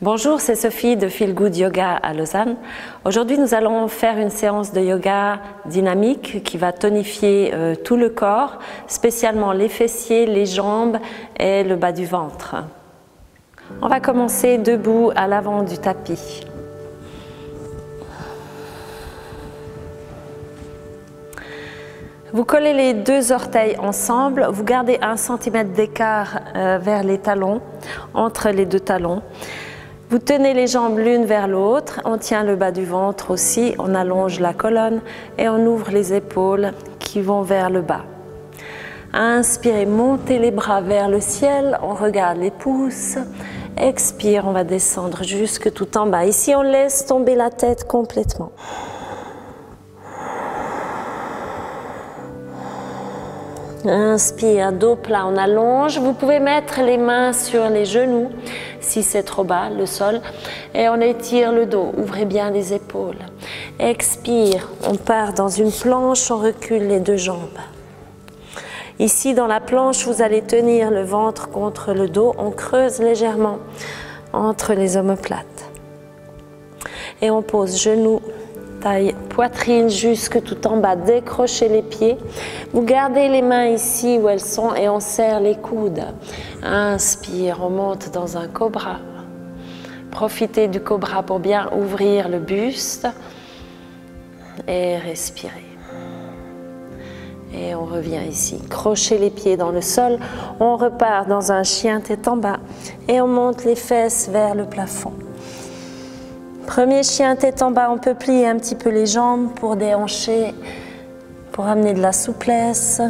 Bonjour, c'est Sophie de Feel Good Yoga à Lausanne. Aujourd'hui, nous allons faire une séance de yoga dynamique qui va tonifier tout le corps, spécialement les fessiers, les jambes et le bas du ventre. On va commencer debout à l'avant du tapis. Vous collez les deux orteils ensemble, vous gardez 1 cm d'écart vers les talons, entre les deux talons. Vous tenez les jambes l'une vers l'autre, on tient le bas du ventre aussi, on allonge la colonne et on ouvre les épaules qui vont vers le bas. Inspirez, montez les bras vers le ciel, on regarde les pouces. Expire, on va descendre jusque tout en bas. Ici, on laisse tomber la tête complètement. Inspire, dos plat, on allonge. Vous pouvez mettre les mains sur les genoux si c'est trop bas, le sol. Et on étire le dos, ouvrez bien les épaules. Expire, on part dans une planche, on recule les deux jambes. Ici, dans la planche, vous allez tenir le ventre contre le dos. On creuse légèrement entre les omoplates. Et on pose genoux, taille, poitrine jusque tout en bas. Décrochez les pieds. Vous gardez les mains ici où elles sont et on serre les coudes. Inspire, on monte dans un cobra. Profitez du cobra pour bien ouvrir le buste. Et respirez. Et on revient ici. Crochez les pieds dans le sol. On repart dans un chien tête en bas. Et on monte les fesses vers le plafond. Premier chien tête en bas, on peut plier un petit peu les jambes pour déhancher, pour amener de la souplesse.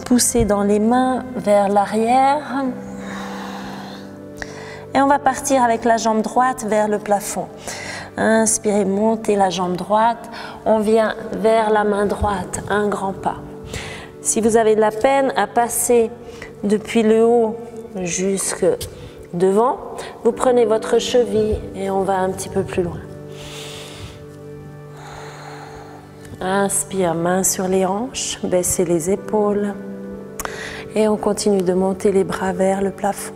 Poussez dans les mains vers l'arrière. Et on va partir avec la jambe droite vers le plafond. Inspirez, montez la jambe droite. On vient vers la main droite, un grand pas. Si vous avez de la peine à passer depuis le haut jusque devant, vous prenez votre cheville et on va un petit peu plus loin. Inspire, main sur les hanches, baissez les épaules et on continue de monter les bras vers le plafond.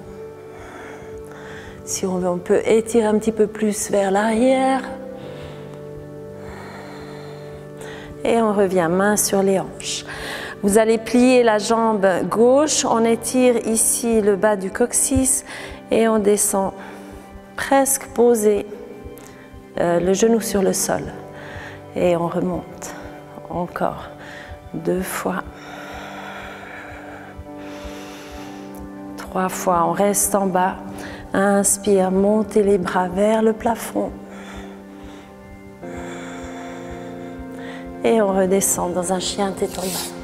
Si on veut, on peut étirer un petit peu plus vers l'arrière. Et on revient main sur les hanches. Vous allez plier la jambe gauche, on étire ici le bas du coccyx et on descend presque posé le genou sur le sol. Et on remonte. Encore 2 fois. 3 fois, on reste en bas. Inspire, montez les bras vers le plafond. Et on redescend dans un chien tête en bas.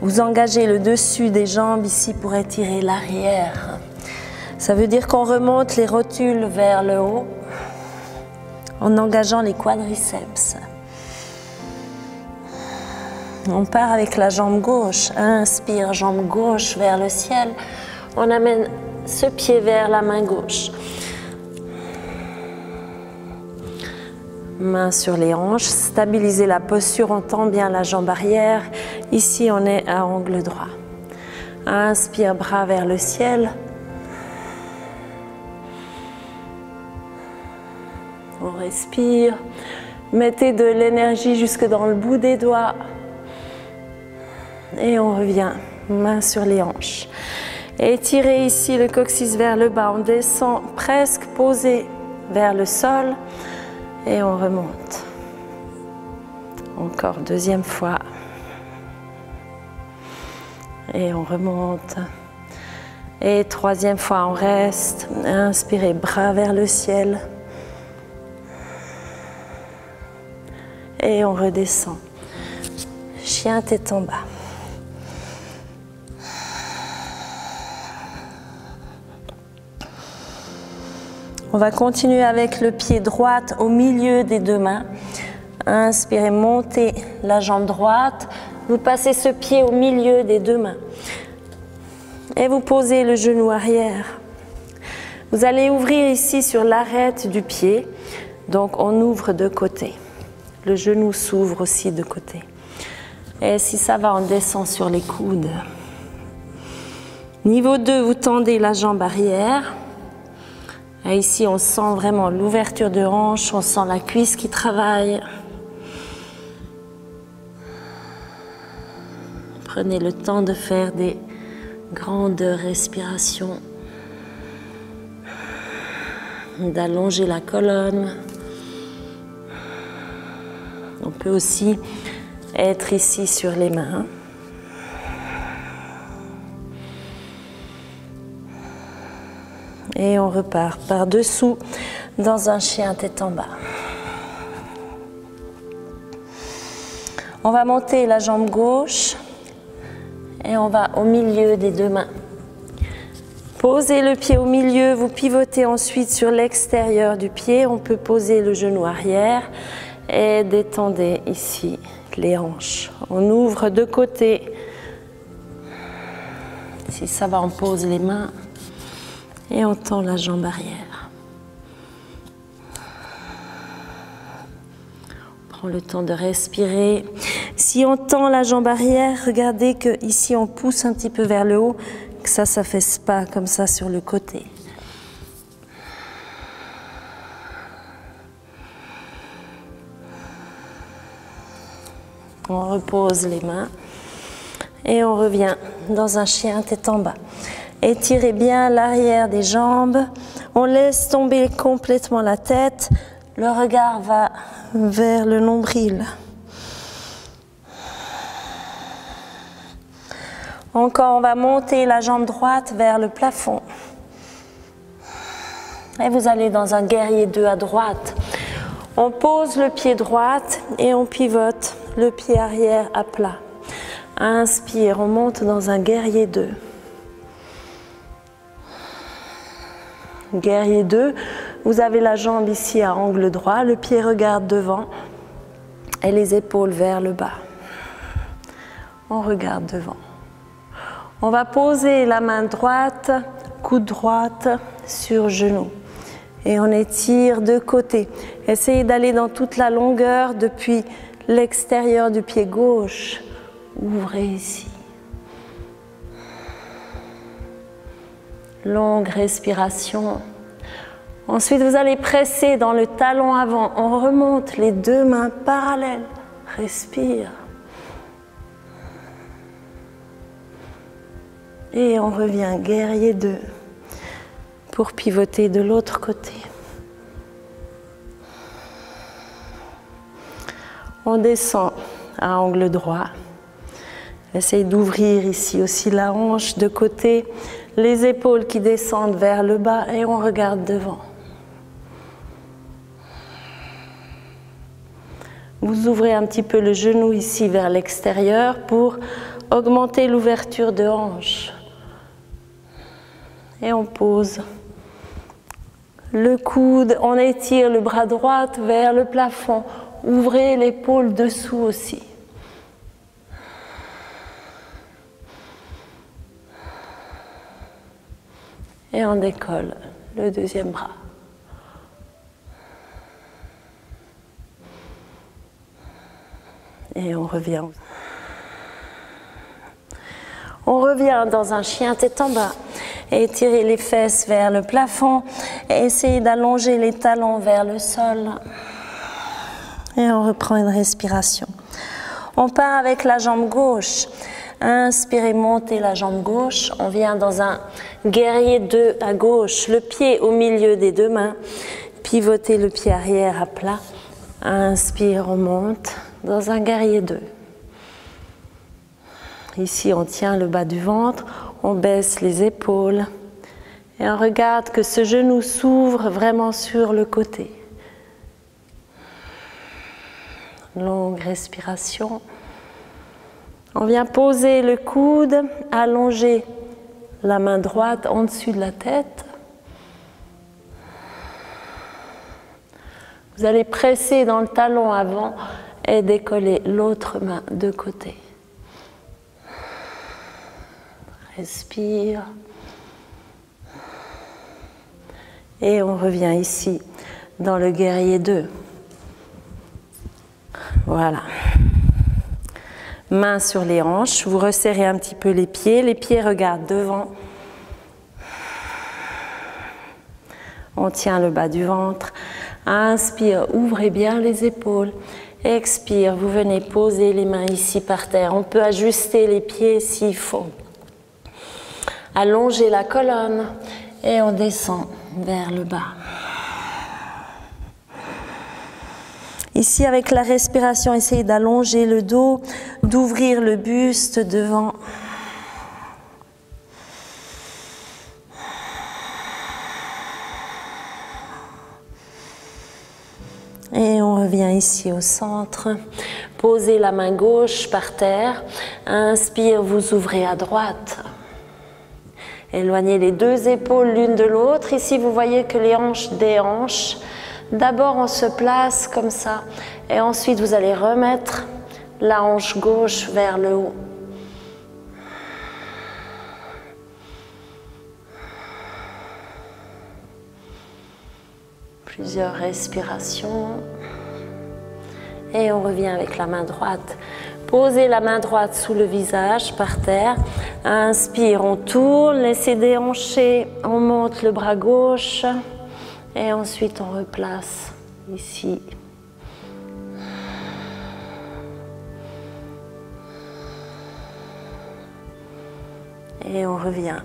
Vous engagez le dessus des jambes ici pour étirer l'arrière. Ça veut dire qu'on remonte les rotules vers le haut en engageant les quadriceps. On part avec la jambe gauche. Inspire, jambe gauche vers le ciel. On amène ce pied vers la main gauche. Main sur les hanches. Stabilisez la posture, on tend bien la jambe arrière. Ici, on est à angle droit. Inspire, bras vers le ciel. On respire. Mettez de l'énergie jusque dans le bout des doigts. Et on revient, main sur les hanches. Étirez ici le coccyx vers le bas. On descend presque posé vers le sol. Et on remonte. Encore 2e fois. Et on remonte. Et 3e fois, on reste. Inspirez, bras vers le ciel. Et on redescend. Chien tête en bas. On va continuer avec le pied droit au milieu des deux mains. Inspirez, montez la jambe droite. Vous passez ce pied au milieu des deux mains. Et vous posez le genou arrière. Vous allez ouvrir ici sur l'arête du pied. Donc on ouvre de côté. Le genou s'ouvre aussi de côté. Et si ça va, on descend sur les coudes. Niveau 2, vous tendez la jambe arrière. Et ici, on sent vraiment l'ouverture de hanche, on sent la cuisse qui travaille. Prenez le temps de faire des grandes respirations, d'allonger la colonne. On peut aussi être ici sur les mains. Et on repart par dessous dans un chien tête en bas. On va monter la jambe gauche et on va au milieu des deux mains. Posez le pied au milieu, vous pivotez ensuite sur l'extérieur du pied. On peut poser le genou arrière et détendez ici les hanches. On ouvre de côté. Si ça va, on pose les mains. Et on tend la jambe arrière. On prend le temps de respirer. Si on tend la jambe arrière, regardez que ici on pousse un petit peu vers le haut, que ça s'affaisse pas comme ça sur le côté. On repose les mains et on revient dans un chien tête en bas. Étirez bien l'arrière des jambes. On laisse tomber complètement la tête. Le regard va vers le nombril. Encore, on va monter la jambe droite vers le plafond. Et vous allez dans un guerrier 2 à droite. On pose le pied droit et on pivote le pied arrière à plat. Inspire, on monte dans un guerrier 2. Guerrier 2, vous avez la jambe ici à angle droit, le pied regarde devant et les épaules vers le bas. On regarde devant. On va poser la main droite, coude droite sur genou et on étire de côté. Essayez d'aller dans toute la longueur depuis l'extérieur du pied gauche. Ouvrez ici. Longue respiration. Ensuite, vous allez presser dans le talon avant. On remonte les deux mains parallèles. Respire. Et on revient guerrier 2 pour pivoter de l'autre côté. On descend à angle droit. Essayez d'ouvrir ici aussi la hanche de côté. Les épaules qui descendent vers le bas et on regarde devant. Vous ouvrez un petit peu le genou ici vers l'extérieur pour augmenter l'ouverture de hanche. Et on pose le coude, on étire le bras droit vers le plafond. Ouvrez l'épaule dessous aussi. Et on décolle le deuxième bras. Et on revient. On revient dans un chien tête en bas. Étirez les fesses vers le plafond. Et essayez d'allonger les talons vers le sol. Et on reprend une respiration. On part avec la jambe gauche. Inspirez, montez la jambe gauche. On vient dans un guerrier 2 à gauche. Le pied au milieu des deux mains. Pivotez le pied arrière à plat. Inspire, on monte dans un guerrier 2. Ici, on tient le bas du ventre. On baisse les épaules. Et on regarde que ce genou s'ouvre vraiment sur le côté. Longue respiration. On vient poser le coude, allonger la main droite en dessus de la tête. Vous allez presser dans le talon avant et décoller l'autre main de côté. Respire. Et on revient ici dans le guerrier 2. Voilà. Mains sur les hanches, vous resserrez un petit peu les pieds regardent devant. On tient le bas du ventre. Inspire, ouvrez bien les épaules. Expire, vous venez poser les mains ici par terre. On peut ajuster les pieds s'il faut. Allongez la colonne et on descend vers le bas. Ici, avec la respiration, essayez d'allonger le dos, d'ouvrir le buste devant. Et on revient ici au centre. Posez la main gauche par terre. Inspire, vous ouvrez à droite. Éloignez les deux épaules l'une de l'autre. Ici, vous voyez que les hanches déhanchent. D'abord, on se place comme ça. Et ensuite, vous allez remettre la hanche gauche vers le haut. Plusieurs respirations. Et on revient avec la main droite. Posez la main droite sous le visage par terre. Inspire, on tourne, laissez déhancher. On monte le bras gauche. Et ensuite, on replace ici. Et on revient.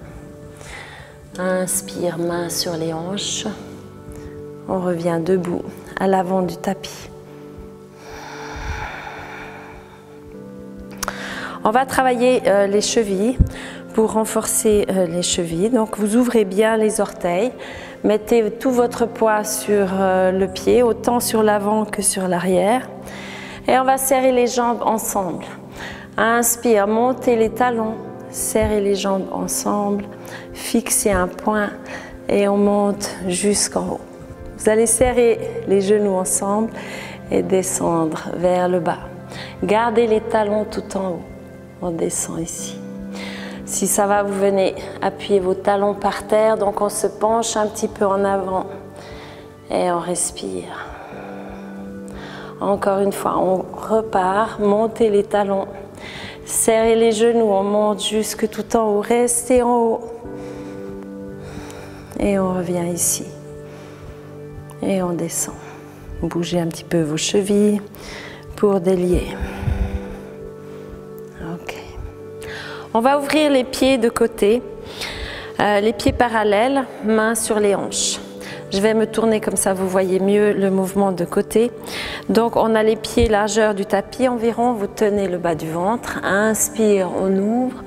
Inspire, main sur les hanches. On revient debout à l'avant du tapis. On va travailler les chevilles pour renforcer les chevilles. Donc vous ouvrez bien les orteils. Mettez tout votre poids sur le pied, autant sur l'avant que sur l'arrière. Et on va serrer les jambes ensemble. Inspire, montez les talons, serrez les jambes ensemble, fixez un point et on monte jusqu'en haut. Vous allez serrer les genoux ensemble et descendre vers le bas. Gardez les talons tout en haut. On descend ici. Si ça va, vous venez appuyer vos talons par terre. Donc on se penche un petit peu en avant et on respire. Encore une fois, on repart. Montez les talons. Serrez les genoux. On monte jusque tout en haut. Restez en haut. Et on revient ici. Et on descend. Bougez un petit peu vos chevilles pour délier. Ok. On va ouvrir les pieds de côté, les pieds parallèles, mains sur les hanches. Je vais me tourner comme ça, vous voyez mieux le mouvement de côté. Donc on a les pieds largeur du tapis environ, vous tenez le bas du ventre. Inspire, on ouvre.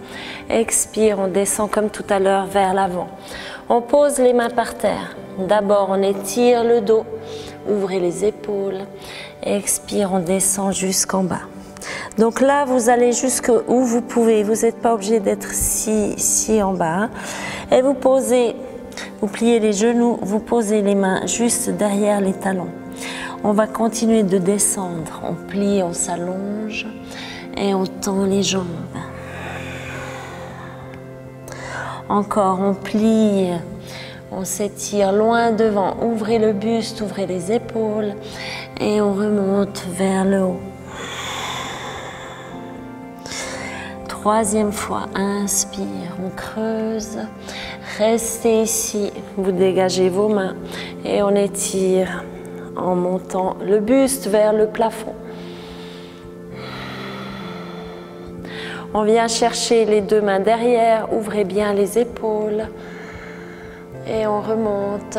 Expire, on descend comme tout à l'heure vers l'avant. On pose les mains par terre. D'abord, on étire le dos, ouvrez les épaules. Expire, on descend jusqu'en bas. Donc là, vous allez jusqu'où vous pouvez. Vous n'êtes pas obligé d'être si en bas. Et vous posez, vous pliez les genoux, vous posez les mains juste derrière les talons. On va continuer de descendre. On plie, on s'allonge et on tend les jambes. Encore, on plie, on s'étire loin devant. Ouvrez le buste, ouvrez les épaules et on remonte vers le haut. Troisième fois, inspire, on creuse. Restez ici, vous dégagez vos mains et on étire en montant le buste vers le plafond. On vient chercher les deux mains derrière, ouvrez bien les épaules et on remonte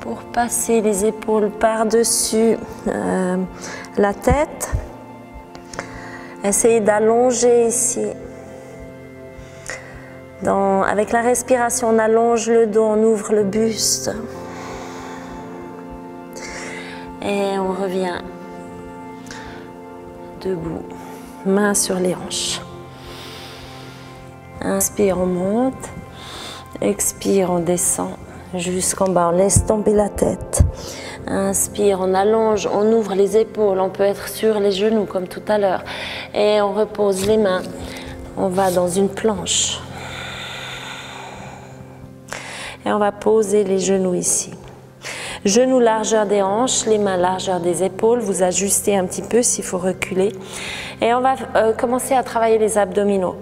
pour passer les épaules par-dessus la tête. Essayez d'allonger ici. Avec la respiration, on allonge le dos, on ouvre le buste. Et on revient debout, mains sur les hanches. Inspire, on monte. Expire, on descend jusqu'en bas. On laisse tomber la tête. Inspire, on allonge, on ouvre les épaules. On peut être sur les genoux comme tout à l'heure. Et on repose les mains. On va dans une planche. Et on va poser les genoux ici. Genoux largeur des hanches, les mains largeur des épaules. Vous ajustez un petit peu s'il faut reculer. Et on va commencer à travailler les abdominaux.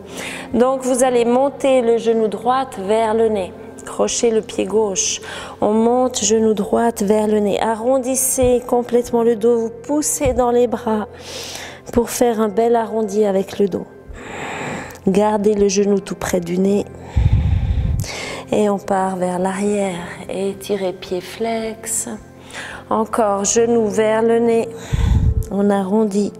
Donc vous allez monter le genou droit vers le nez. Crochez le pied gauche. On monte genou droit vers le nez. Arrondissez complètement le dos. Vous poussez dans les bras pour faire un bel arrondi avec le dos. Gardez le genou tout près du nez. Et on part vers l'arrière. Étirez pied flex. Encore genou vers le nez. On arrondit.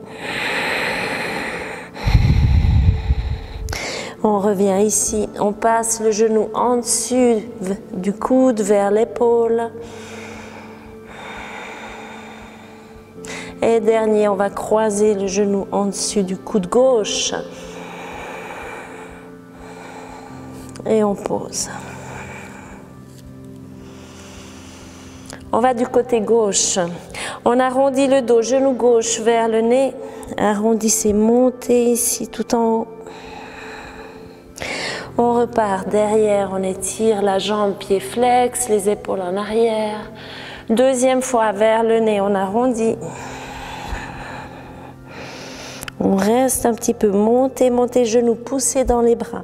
On revient ici, on passe le genou en dessus du coude vers l'épaule. Et dernier, on va croiser le genou en dessus du coude gauche. Et on pose. On va du côté gauche. On arrondit le dos, genou gauche vers le nez. Arrondissez, montez ici tout en haut. On repart derrière, on étire la jambe, pied flex, les épaules en arrière. Deuxième fois vers le nez, on arrondit. On reste un petit peu, montez, montez, genoux poussés dans les bras.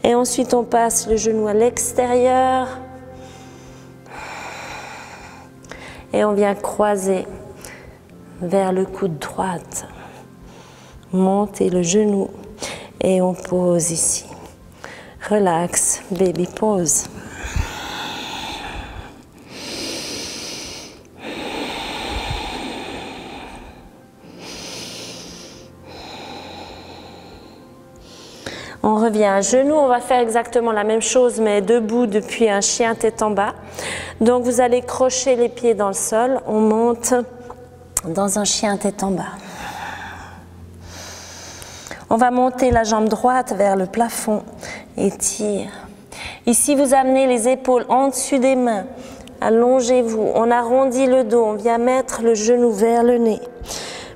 Et ensuite, on passe le genou à l'extérieur. Et on vient croiser vers le coude droite. Montez le genou et on pose ici. Relax, baby pose. On revient à genoux, on va faire exactement la même chose mais debout depuis un chien tête en bas. Donc vous allez crocher les pieds dans le sol, on monte dans un chien tête en bas. On va monter la jambe droite vers le plafond. Étire. Ici, vous amenez les épaules en dessus des mains. Allongez-vous. On arrondit le dos. On vient mettre le genou vers le nez.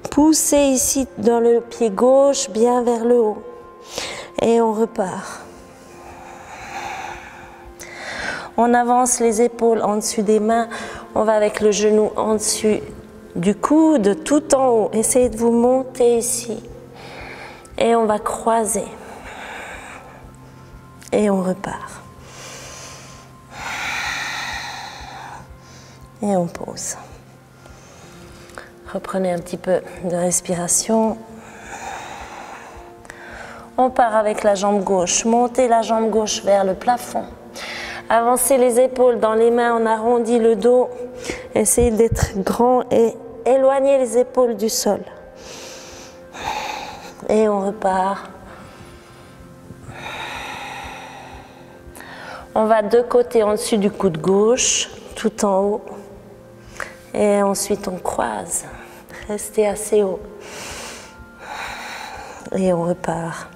Poussez ici dans le pied gauche bien vers le haut. Et on repart. On avance les épaules en dessus des mains. On va avec le genou en dessus du coude, tout en haut. Essayez de vous monter ici. Et on va croiser. Et on repart. Et on pose. Reprenez un petit peu de respiration. On part avec la jambe gauche. Montez la jambe gauche vers le plafond. Avancez les épaules dans les mains, on arrondit le dos. Essayez d'être grand et éloignez les épaules du sol. Et on repart. On va de côté en dessus du coude gauche, tout en haut. Et ensuite on croise. Restez assez haut. Et on repart.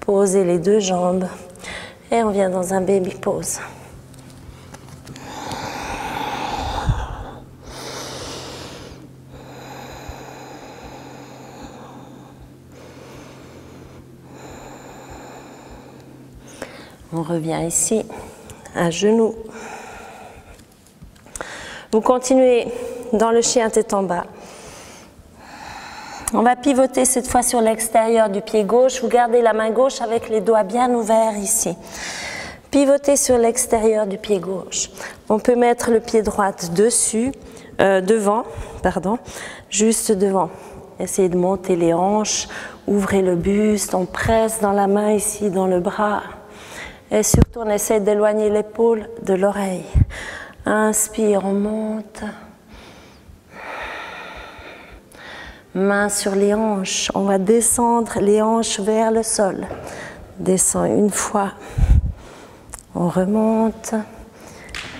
Posez les deux jambes. Et on vient dans un baby pose. On revient ici, à genoux. Vous continuez dans le chien tête en bas. On va pivoter cette fois sur l'extérieur du pied gauche. Vous gardez la main gauche avec les doigts bien ouverts ici. Pivotez sur l'extérieur du pied gauche. On peut mettre le pied droit devant, juste devant. Essayez de monter les hanches, ouvrez le buste, on presse dans la main ici, dans le bras. Et surtout, on essaie d'éloigner l'épaule de l'oreille. Inspire, on monte. Main sur les hanches. On va descendre les hanches vers le sol. Descend une fois. On remonte.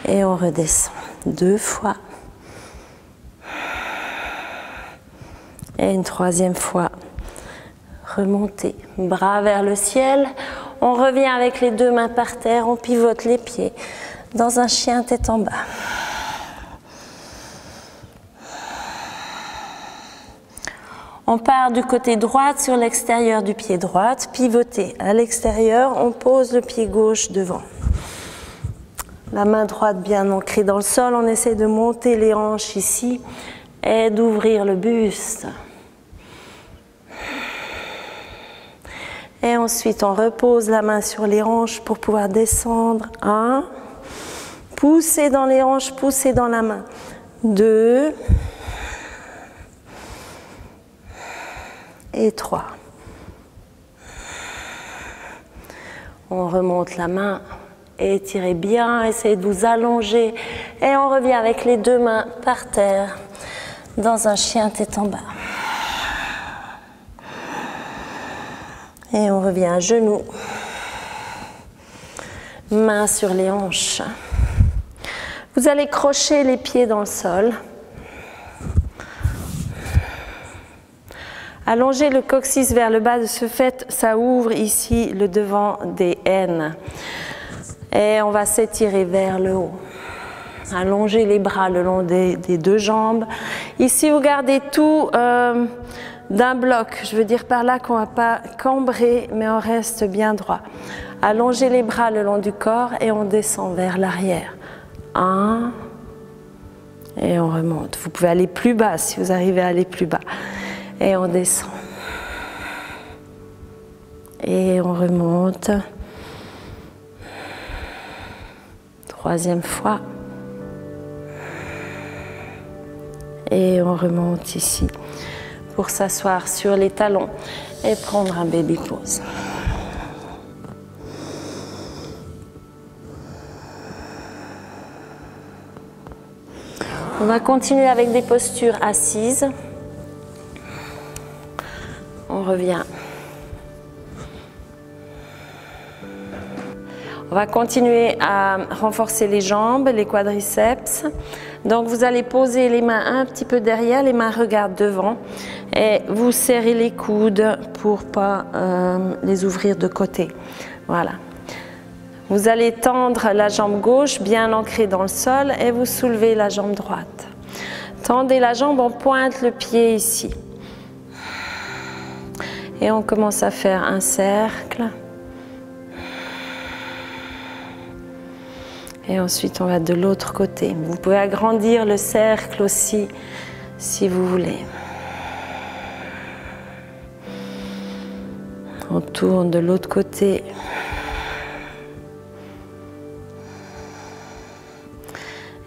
Et on redescend. 2 fois. Et une 3e fois. Remontez. Bras vers le ciel. On revient avec les 2 mains par terre, on pivote les pieds dans un chien tête en bas. On part du côté droit sur l'extérieur du pied droit, pivotez à l'extérieur, on pose le pied gauche devant. La main droite bien ancrée dans le sol. On essaie de monter les hanches ici et d'ouvrir le buste. Et ensuite, on repose la main sur les hanches pour pouvoir descendre. 1. Poussez dans les hanches, poussez dans la main. 2. Et 3. On remonte la main. Étirez bien, essayez de vous allonger. Et on revient avec les deux mains par terre dans un chien tête en bas. Et on revient à genoux. Mains sur les hanches. Vous allez crocher les pieds dans le sol. Allongez le coccyx vers le bas. De ce fait, ça ouvre ici le devant des aines. Et on va s'étirer vers le haut. Allongez les bras le long des deux jambes. Ici, vous gardez tout d'un bloc. Je veux dire par là qu'on ne va pas cambrer, mais on reste bien droit. Allongez les bras le long du corps et on descend vers l'arrière. 1. Et on remonte. Vous pouvez aller plus bas si vous arrivez à aller plus bas. Et on descend. Et on remonte. 3e fois. Et on remonte ici pour s'asseoir sur les talons et prendre un baby pose. On va continuer avec des postures assises. On revient. On va continuer à renforcer les jambes, les quadriceps. Donc vous allez poser les mains un petit peu derrière, les mains regardent devant et vous serrez les coudes pour pas les ouvrir de côté. Voilà. Vous allez tendre la jambe gauche bien ancrée dans le sol et vous soulevez la jambe droite. Tendez la jambe, on pointe le pied ici. Et on commence à faire un cercle. Et ensuite, on va de l'autre côté. Vous pouvez agrandir le cercle aussi, si vous voulez. On tourne de l'autre côté.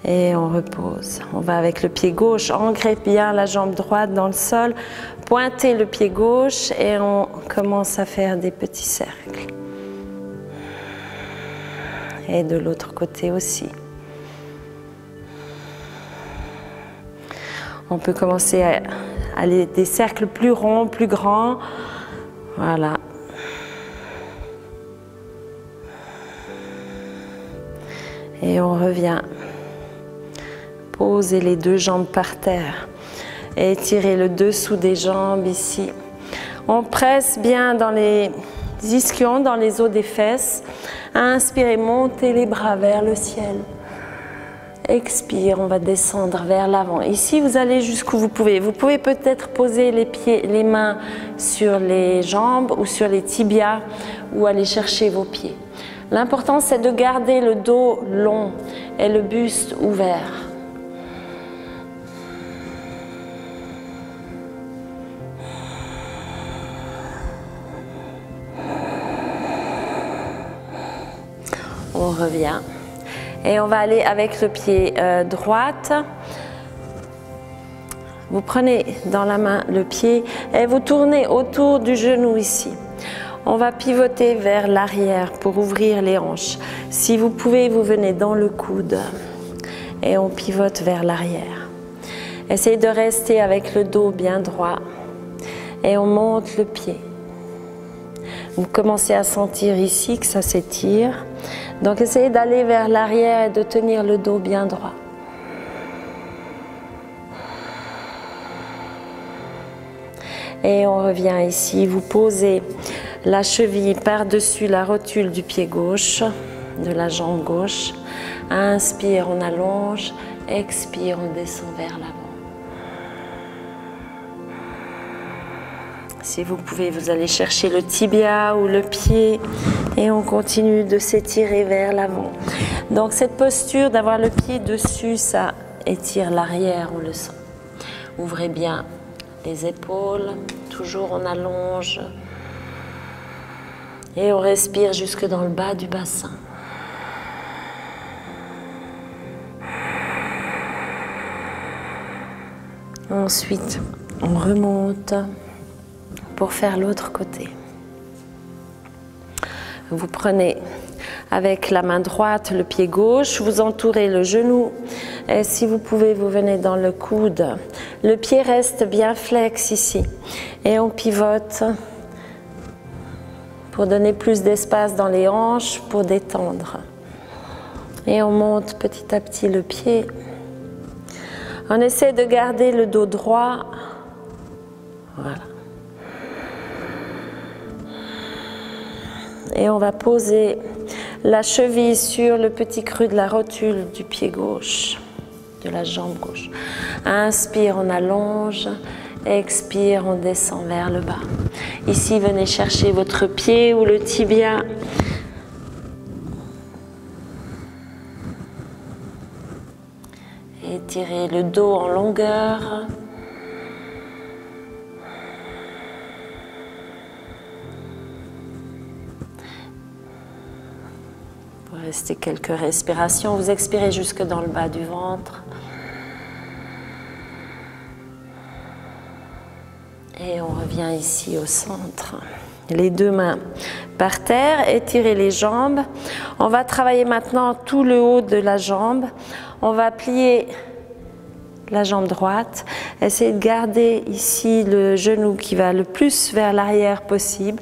Et on repose. On va avec le pied gauche, ancrez bien la jambe droite dans le sol. Pointez le pied gauche et on commence à faire des petits cercles. Et de l'autre côté aussi. On peut commencer à aller des cercles plus ronds, plus grands. Voilà. Et on revient. Posez les deux jambes par terre. Et étirez le dessous des jambes ici. On presse bien dans les ischions, dans les os des fesses. Inspirez, montez les bras vers le ciel. Expire, on va descendre vers l'avant. Ici, vous allez jusqu'où vous pouvez. Vous pouvez peut-être poser les pieds, les mains sur les jambes ou sur les tibias ou aller chercher vos pieds. L'important, c'est de garder le dos long et le buste ouvert. On revient et on va aller avec le pied droite. Vous prenez dans la main le pied et vous tournez autour du genou ici. On va pivoter vers l'arrière pour ouvrir les hanches. Si vous pouvez, vous venez dans le coude et on pivote vers l'arrière. Essayez de rester avec le dos bien droit et on monte le pied. Vous commencez à sentir ici que ça s'étire. Donc essayez d'aller vers l'arrière et de tenir le dos bien droit. Et on revient ici. Vous posez la cheville par-dessus la rotule du pied gauche, de la jambe gauche. Inspire, on allonge. Expire, on descend vers l'avant. Si vous pouvez, vous allez chercher le tibia ou le pied et on continue de s'étirer vers l'avant. Donc cette posture d'avoir le pied dessus, ça étire l'arrière, on le sent. Ouvrez bien les épaules, toujours on allonge et on respire jusque dans le bas du bassin. Ensuite, on remonte pour faire l'autre côté. Vous prenez avec la main droite le pied gauche, vous entourez le genou et si vous pouvez, vous venez dans le coude. Le pied reste bien flex ici et on pivote pour donner plus d'espace dans les hanches, pour détendre. Et on monte petit à petit le pied. On essaie de garder le dos droit. Voilà. Et on va poser la cheville sur le petit creux de la rotule du pied gauche, de la jambe gauche. Inspire, on allonge. Expire, on descend vers le bas. Ici, venez chercher votre pied ou le tibia. Étirez le dos en longueur. Vous restez quelques respirations. Vous expirez jusque dans le bas du ventre. Et on revient ici au centre. Les deux mains par terre, étirez les jambes. On va travailler maintenant tout le haut de la jambe. On va plier la jambe droite. Essayez de garder ici le genou qui va le plus vers l'arrière possible.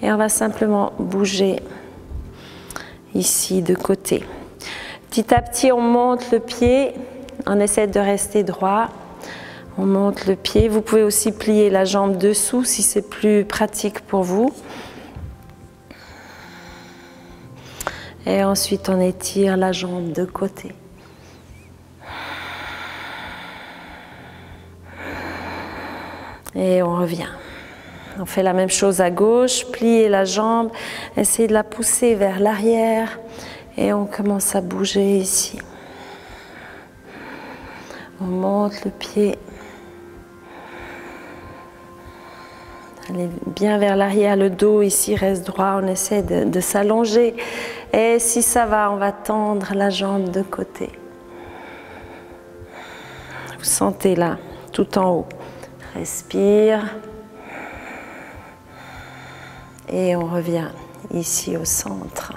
Et on va simplement bouger ici de côté. Petit à petit, on monte le pied. On essaie de rester droit. On monte le pied. Vous pouvez aussi plier la jambe dessous si c'est plus pratique pour vous. Et ensuite, on étire la jambe de côté. Et on revient. On fait la même chose à gauche. Pliez la jambe. Essayez de la pousser vers l'arrière. Et on commence à bouger ici. On monte le pied. Allez bien vers l'arrière, le dos ici reste droit, on essaie de s'allonger et si ça va, on va tendre la jambe de côté. Vous sentez là, tout en haut. Respire et on revient ici au centre.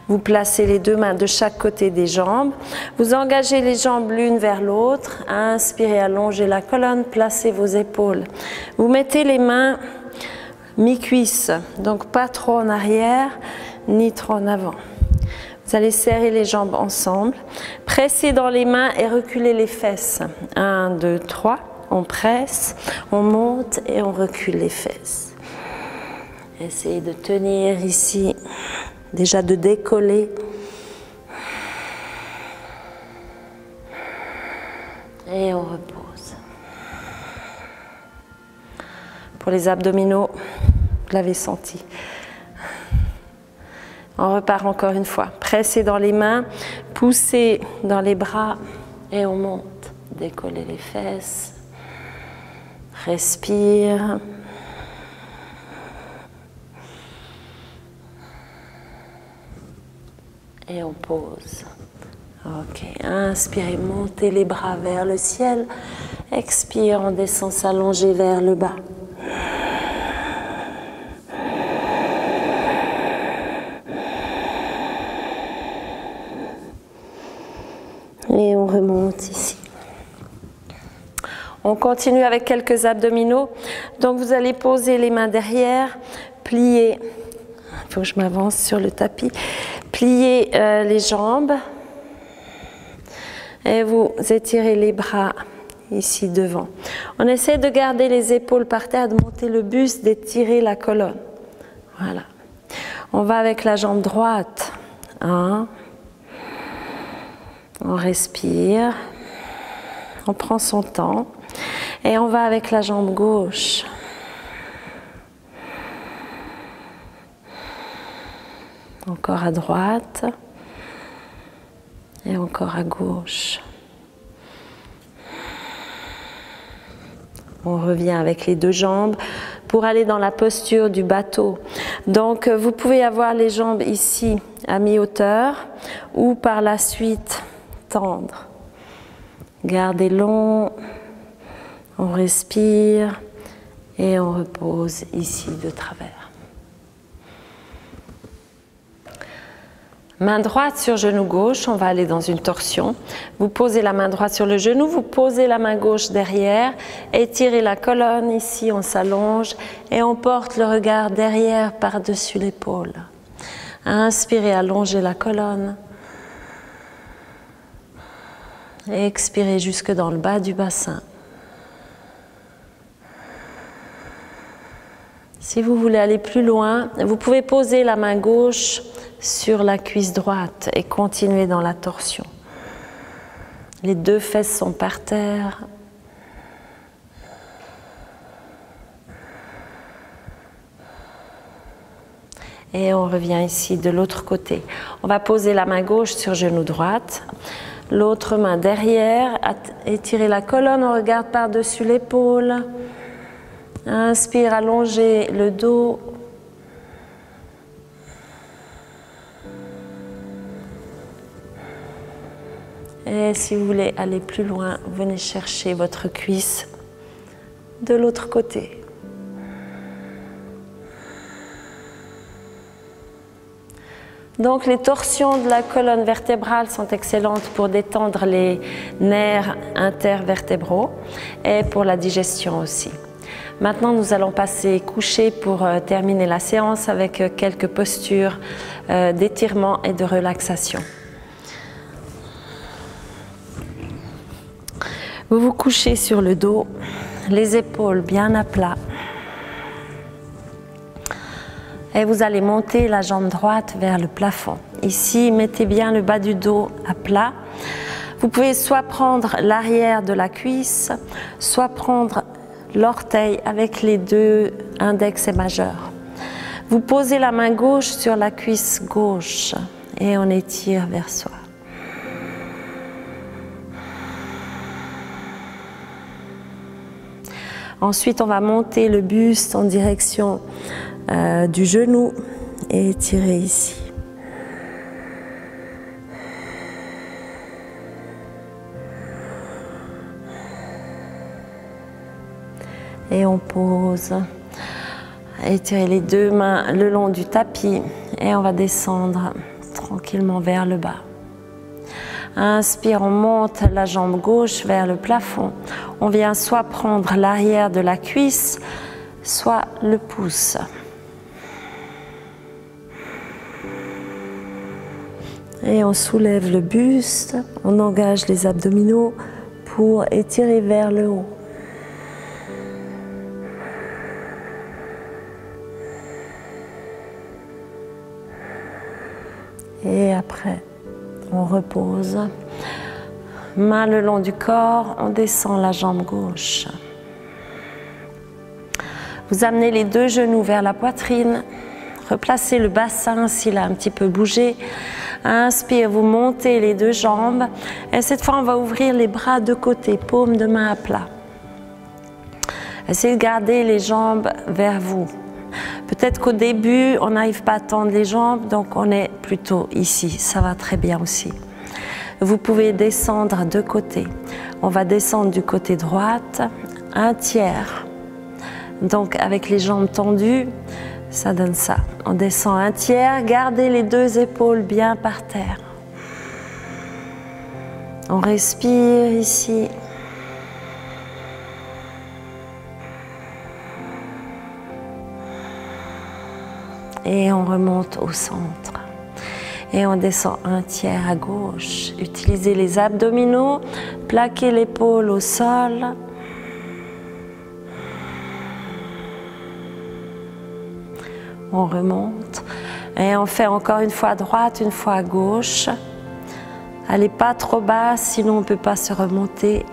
Vous placez les deux mains de chaque côté des jambes. Vous engagez les jambes l'une vers l'autre. Inspirez, allongez la colonne, placez vos épaules. Vous mettez les mains mi-cuisse, donc pas trop en arrière, ni trop en avant. Vous allez serrer les jambes ensemble. Pressez dans les mains et reculez les fesses. 1, 2, 3. On presse, on monte et on recule les fesses. Essayez de tenir ici. Déjà de décoller. Et on repose. Pour les abdominaux, vous l'avez senti. On repart encore une fois. Pressez dans les mains, poussez dans les bras et on monte. Décollez les fesses. Respire. Et on pose. Ok, inspirez, montez les bras vers le ciel. Expire, on descend s'allonger vers le bas. Et on remonte ici. On continue avec quelques abdominaux. Donc vous allez poser les mains derrière, plier. Il faut que je m'avance sur le tapis. Pliez les jambes et vous étirez les bras ici devant. On essaie de garder les épaules par terre, de monter le buste, d'étirer la colonne. Voilà. On va avec la jambe droite. 1. On respire. On prend son temps. Et on va avec la jambe gauche. Encore à droite. Et encore à gauche. On revient avec les deux jambes pour aller dans la posture du bateau. Donc vous pouvez avoir les jambes ici à mi-hauteur ou par la suite tendre. Gardez long, on respire et on repose ici de travers. Main droite sur genou gauche, on va aller dans une torsion. Vous posez la main droite sur le genou, vous posez la main gauche derrière, étirez la colonne, ici on s'allonge et on porte le regard derrière par-dessus l'épaule. Inspirez, allongez la colonne. Et expirez jusque dans le bas du bassin. Si vous voulez aller plus loin, vous pouvez poser la main gauche sur la cuisse droite et continuer dans la torsion. Les deux fesses sont par terre. Et on revient ici de l'autre côté. On va poser la main gauche sur genou droite, l'autre main derrière, étirez la colonne, on regarde par-dessus l'épaule. Inspire, allongez le dos. Et si vous voulez aller plus loin, venez chercher votre cuisse de l'autre côté. Donc les torsions de la colonne vertébrale sont excellentes pour détendre les nerfs intervertébraux et pour la digestion aussi. Maintenant, nous allons passer couché pour terminer la séance avec quelques postures d'étirement et de relaxation. Vous vous couchez sur le dos, les épaules bien à plat. Et vous allez monter la jambe droite vers le plafond. Ici, mettez bien le bas du dos à plat. Vous pouvez soit prendre l'arrière de la cuisse, soit prendre l'orteil avec les deux index et majeur. Vous posez la main gauche sur la cuisse gauche et on étire vers soi. Ensuite, on va monter le buste en direction du genou et étirer ici. Et on pose. Étirez les deux mains le long du tapis et on va descendre tranquillement vers le bas. Inspire, on monte la jambe gauche vers le plafond. On vient soit prendre l'arrière de la cuisse, soit le pouce. Et on soulève le buste, on engage les abdominaux pour étirer vers le haut. Et après, on repose. Main le long du corps, on descend la jambe gauche. Vous amenez les deux genoux vers la poitrine. Replacez le bassin s'il a un petit peu bougé. Inspire, vous montez les deux jambes. Et cette fois, on va ouvrir les bras de côté, paume de main à plat. Essayez de garder les jambes vers vous. Peut-être qu'au début, on n'arrive pas à tendre les jambes, donc on est plutôt ici. Ça va très bien aussi. Vous pouvez descendre de côté. On va descendre du côté droite, un tiers. Donc avec les jambes tendues, ça donne ça. On descend un tiers, gardez les deux épaules bien par terre. On respire ici. Et on remonte au centre. Et on descend un tiers à gauche. Utilisez les abdominaux, plaquez l'épaule au sol. On remonte. Et on fait encore une fois à droite, une fois à gauche. Allez pas trop bas, sinon on ne peut pas se remonter.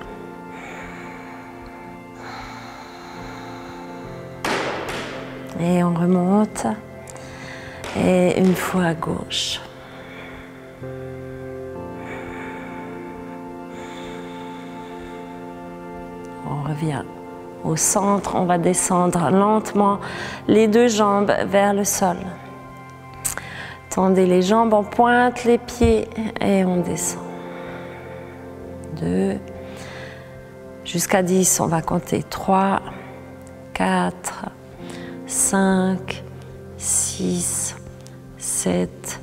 Et on remonte. Et une fois à gauche. On revient au centre, on va descendre lentement les deux jambes vers le sol. Tendez les jambes, on pointe les pieds et on descend. 2, jusqu'à 10, on va compter 3, 4, 5, 6, 7,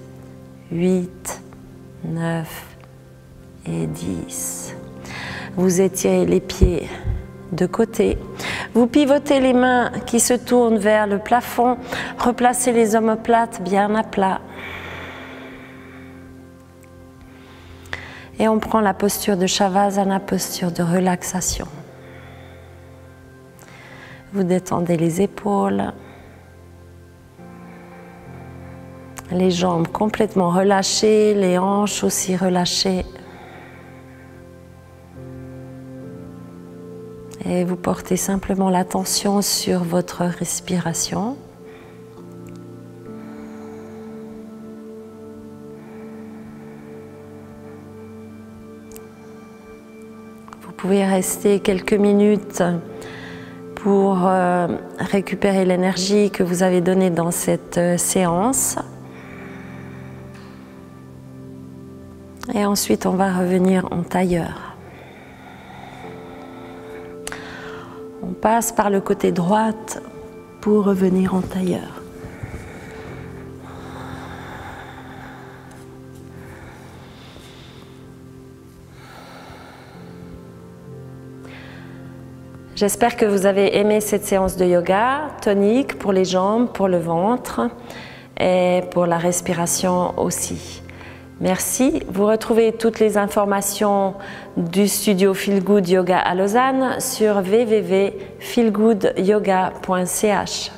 8, 9 et 10. Vous étirez les pieds de côté. Vous pivotez les mains qui se tournent vers le plafond. Replacez les omoplates bien à plat. Et on prend la posture de Shavasana, posture de relaxation. Vous détendez les épaules. Les jambes complètement relâchées, les hanches aussi relâchées. Et vous portez simplement l'attention sur votre respiration. Vous pouvez rester quelques minutes pour récupérer l'énergie que vous avez donnée dans cette séance. Et ensuite, on va revenir en tailleur. On passe par le côté droit pour revenir en tailleur. J'espère que vous avez aimé cette séance de yoga tonique pour les jambes, pour le ventre et pour la respiration aussi. Merci. Vous retrouvez toutes les informations du studio Feel Good Yoga à Lausanne sur www.feelgoodyoga.ch.